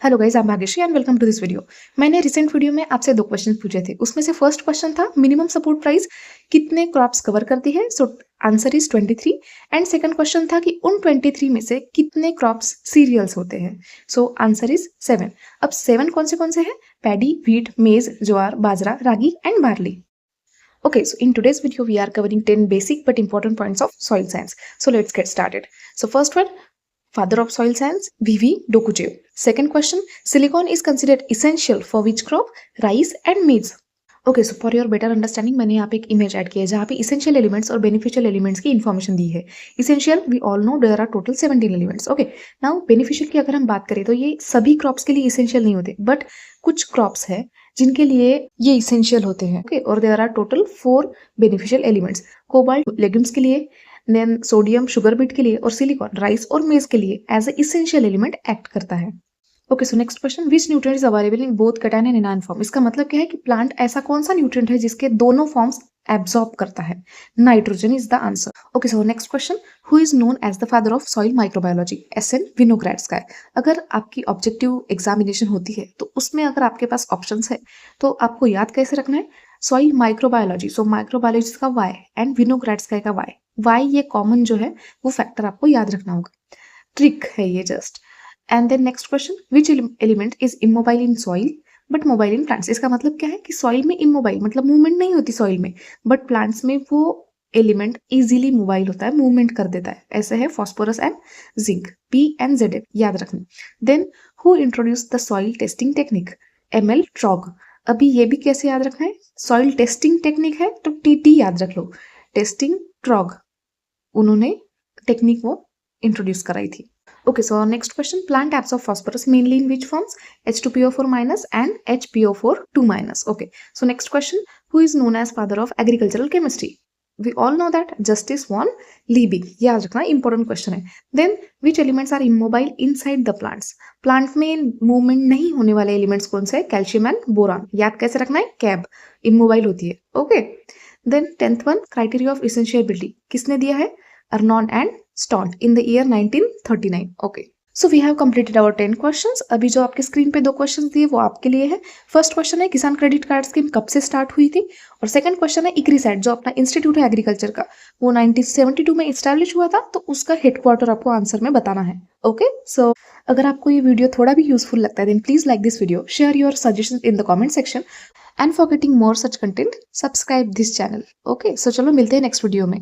Hello guys, I am Bhagyashree and welcome to this video. मैंने recent video में आपसे दो क्वेश्चन पूछे थे। उसमें से फर्स्ट क्वेश्चन था मिनिमम सपोर्ट प्राइस कितने क्रॉप्स कवर करती है, so answer is 23। And second question था कि उन 23 में से कितने क्रॉप्स सीरियल्स होते हैं, सो आंसर इज 7। अब 7 कौन से हैं? Paddy, wheat, maize, jowar, bajra, ragi and barley. Okay, so in today's video, we are covering 10 basic but important points of soil science. So let's get started. So first one, father of soil science, V.V. Dokuchev. Second question, silicon is considered essential for which crop? Rice and maize. Okay, so for your better understanding मैंने यहाँ पे एक image add किया है जहाँ पे essential elements और beneficial elements की इन्फॉर्मेशन दी है। Essential we all know there are total 17 elements. Okay, now beneficial की अगर हम बात करें तो ये सभी क्रॉप्स के लिए इसेंशियल नहीं होते, बट कुछ क्रॉप्स है जिनके लिए ये इसेंशियल होते हैं। ओके, और there are total 4 beneficial elements. Cobalt legumes के लिए, देन सोडियम शुगर बीट के लिए, और सिलिकॉन राइस और मेज के लिए as a essential element act करता है। Okay, so next question, which nutrient is available in both cation and anion form. इसका मतलब क्या है कि प्लांट ऐसा कौन सा न्यूट्रिएंट है जिसके दोनों फॉर्म्स एब्सॉर्ब करता है? Nitrogen is the answer. Okay, so next question, who is known as the father of soil microbiology? S N. Winogradsky. अगर आपकी ऑब्जेक्टिव एग्जामिनेशन होती है तो उसमें अगर आपके पास ऑप्शंस है तो आपको याद कैसे रखना है? सॉइल माइक्रोबायोलॉजी, सो माइक्रोबायोलॉजी का वाई एंड विनोग्रेड्स्की का वाई ये कॉमन जो है वो फैक्टर आपको याद रखना होगा। ट्रिक है ये just. And then next question, which element is immobile in soil but mobile in plants? इसका मतलब क्या है कि सॉइल में इमोबाइल मतलब मूवमेंट नहीं होती सॉइल में, बट प्लांट्स में वो एलिमेंट इजीली मोबाइल होता है, मूवमेंट कर देता है। ऐसे है phosphorus and zinc, P and Z याद रखना। Then who introduce the soil testing technique? M L. Truog. अभी ये भी कैसे याद रखना है? सॉइल टेस्टिंग टेक्निक है तो टी याद रख लो, टेस्टिंग ट्रॉग, उन्होंने टेक्निक वो इंट्रोड्यूस कराई थी। Okay, so our next question, plant absorb phosphorus mainly in which forms? H2PO4 minus and HPO4 2 minus. Okay, so next question, who is known as father of agricultural chemistry? We all know that Justice von Liebig. याद रखना, important question है। Then which elements are immobile inside the plants? Plant में movement नहीं होने वाले elements कौन से? Calcium and boron. याद कैसे रखना है? कैब immobile होती है। Okay, then 10th one, criteria of essentiality किसने दिया है? Arnon and Stone in the year 1939. Okay. So we have completed our 10 questions. अभी जो आपके स्क्रीन पे 2 क्वेश्चन दिए वो आपके लिए है। फर्स्ट क्वेश्चन है किसान क्रेडिट कार्ड स्कीम कब से स्टार्ट हुई थी, और सेकंड क्वेश्चन है इक्रीसैट जो अपना इंस्टीट्यूट है एग्रीकल्चर का वो 1972 में इस्टेब्लिश हुआ था, तो उसका हेडक्वार्टर आपको आंसर में बताना है। ओके, सो अगर आपको ये वीडियो थोड़ा भी यूजफुल लगता है then please like this video, share your suggestion in the comment section, and for getting more such content subscribe this channel. Okay, so चलो मिलते हैं नेक्स्ट वीडियो में।